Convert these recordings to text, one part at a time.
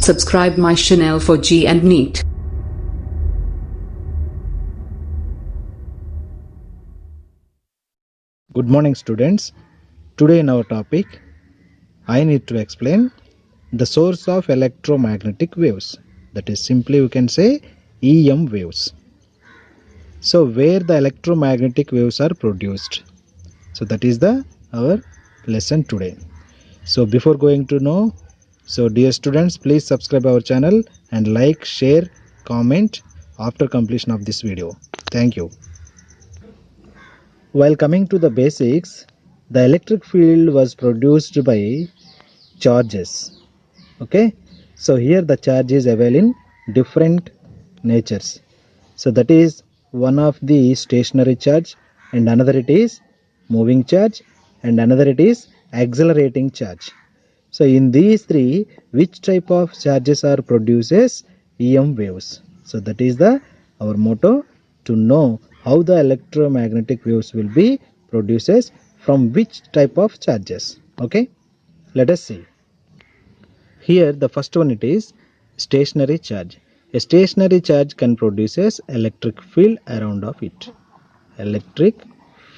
Subscribe my channel for G and NEET. Good morning students. Today in our topic I need to explain the source of electromagnetic waves, that is simply we can say EM waves. So where the electromagnetic waves are produced. So that is our lesson today. So before going to know, so dear students, please subscribe our channel and like, share, comment after completion of this video. Thank you. While coming to the basics, the electric field was produced by charges. Okay, so here the charge is available in different natures. So that is one of the stationary charge, and another it is moving charge, and another it is accelerating charge. So in these three, which type of charges are produces EM waves? So that is our motto, to know how the electromagnetic waves will be produces from which type of charges. Okay, let us see. Here the first one it is stationary charge. A stationary charge can produces electric field around of it. Electric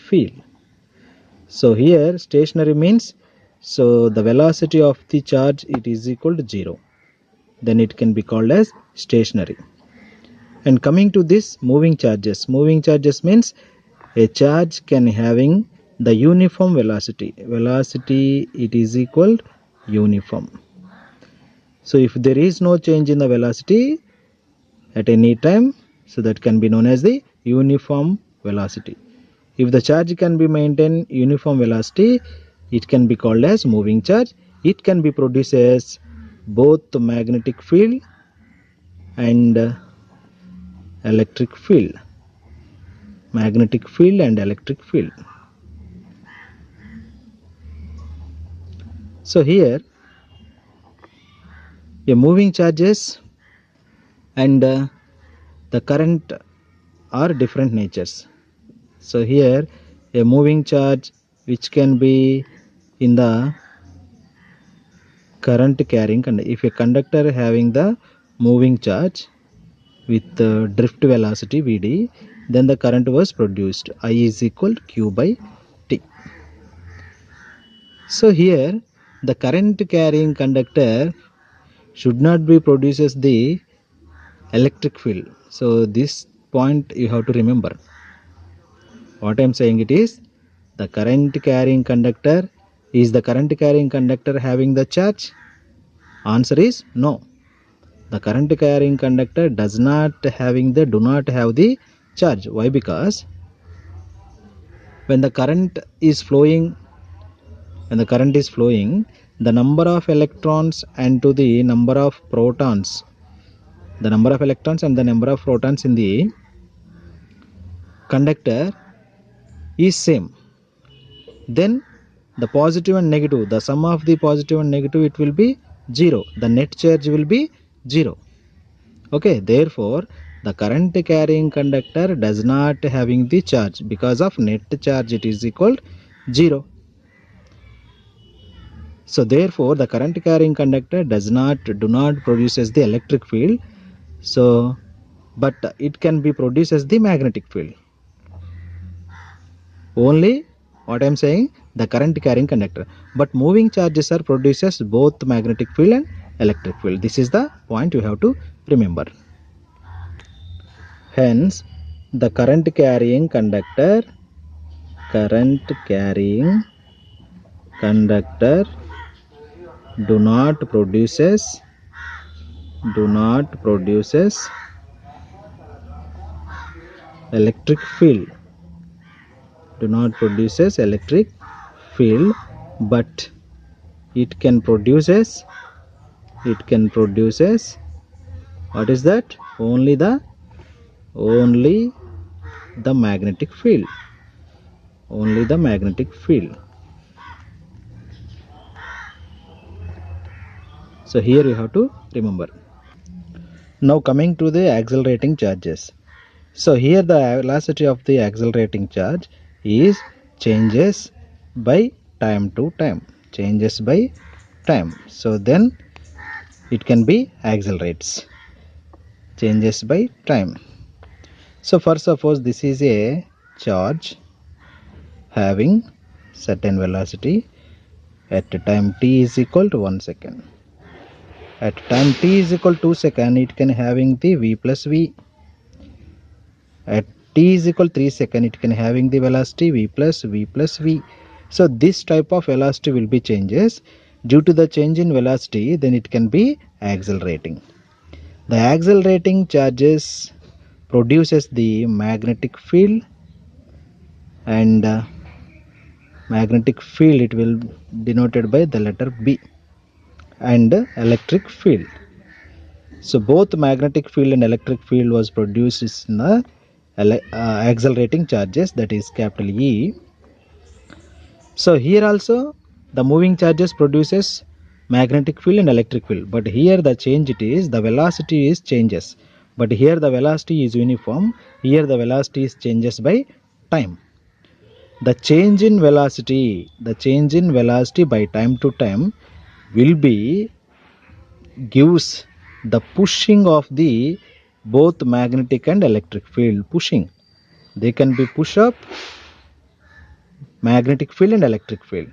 field. So here stationary means, so the velocity of the charge it is equal to 0. Then it can be called as stationary. And coming to this moving charges means a charge can having the uniform velocity. Velocity it is equal to uniform. So if there is no change in the velocity at any time, so that can be known as the uniform velocity. If the charge can be maintained uniform velocity, it can be called as moving charge. It can be produces both the magnetic field and electric field. Magnetic field and electric field. So here a moving charges and the current are different natures. So here a moving charge which can be in the current carrying conductor. If a conductor having the moving charge with the drift velocity Vd, then the current was produced. I is equal to Q by T. So here the current carrying conductor should not be produces the electric field. So this point you have to remember. What I am saying it is, the current carrying conductor, is the current carrying conductor having the charge? Answer is no. The current carrying conductor do not have the charge. Why? Because when the current is flowing, the number of electrons and to the number of protons, the number of electrons and the number of protons in the conductor is same. Then the positive and negative, the sum of the positive and negative, it will be 0. The net charge will be 0. Okay, therefore the current carrying conductor does not having the charge, because of net charge it is equal to 0. So therefore the current carrying conductor do not produces the electric field. So but it can be produces the magnetic field. Only what I am saying, the current carrying conductor, but moving charges are produces both magnetic field and electric field. This is the point you have to remember. Hence the current carrying conductor do not produces electric field. Do not produces electric field, but it can produces what is that? Only the magnetic field. Only the magnetic field. So here you have to remember. Now coming to the accelerating charges. So here the velocity of the accelerating charge is changes by time to time. So then it can be accelerates, changes by time. So first suppose this is a charge having certain velocity at time t is equal to 1 second. At time t is equal to 2 seconds, it can having the v plus v. At t is equal to 3 seconds, it can having the velocity v plus v. So this type of velocity will be changes. Due to the change in velocity, then it can be accelerating. The accelerating charges produces the magnetic field, and magnetic field it will denoted by the letter B, and electric field. So both magnetic field and electric field was produced in the accelerating charges, that is capital E. So here also the moving charges produces magnetic field and electric field, but here the change it is the velocity is changes, but here the velocity is uniform, here the velocity is changes by time. The change in velocity by time to time will be gives the pushing of the both magnetic and electric field. Pushing, they can be push up, magnetic field and electric field.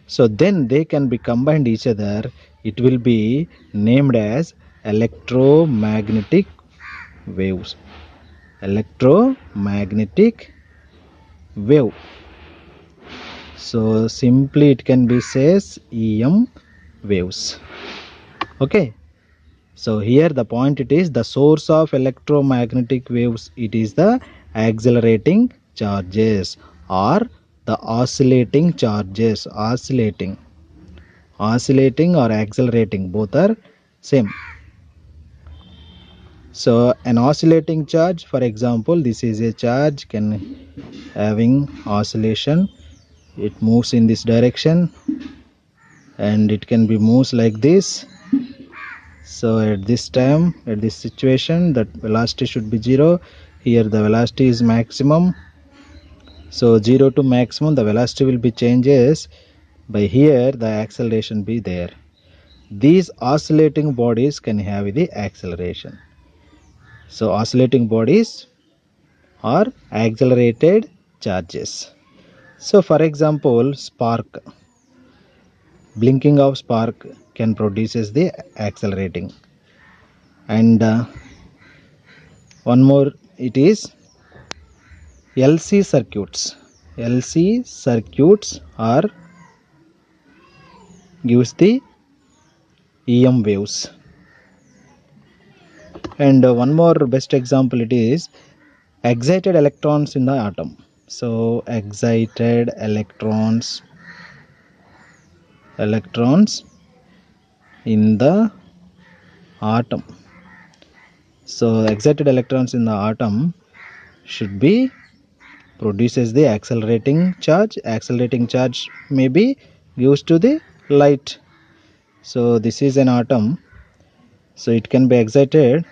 So then they can be combined each other, it will be named as electromagnetic waves. Electromagnetic wave. So simply it can be says EM waves. Okay, so here the point it is the source of electromagnetic waves, it is the accelerating charges or the oscillating charges. Oscillating or accelerating, both are same. So an oscillating charge, for example, this is a charge can having oscillation, it moves in this direction and it can be moves like this. So at this time, at this situation, that velocity should be 0. Here the velocity is maximum. So 0 to maximum, the velocity will be changes. By here the acceleration be there. These oscillating bodies can have the acceleration. So oscillating bodies are accelerated charges. So for example, spark, blinking of spark can produces the accelerating. And one more, it is LC circuits. LC circuits are gives the EM waves. And one more best example, it is excited electrons in the atom. So excited electrons in the atom. So excited electrons in the atom should be produces the accelerating charge. Accelerating charge may be used to the light. So this is an atom, so it can be excited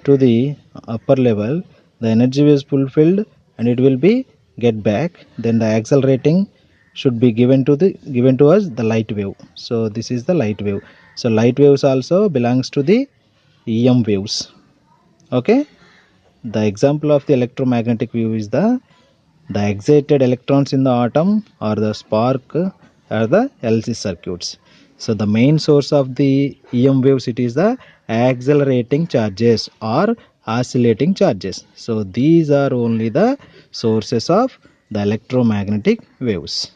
to the upper level, the energy is fulfilled and it will be get back, then the accelerating should be given to us the light wave. So this is the light wave. So light waves also belongs to the EM waves. Okay, the example of the electromagnetic wave is the excited electrons in the atom or the spark or the LC circuits. So the main source of the EM waves, it is the accelerating charges or oscillating charges. So these are only the sources of the electromagnetic waves.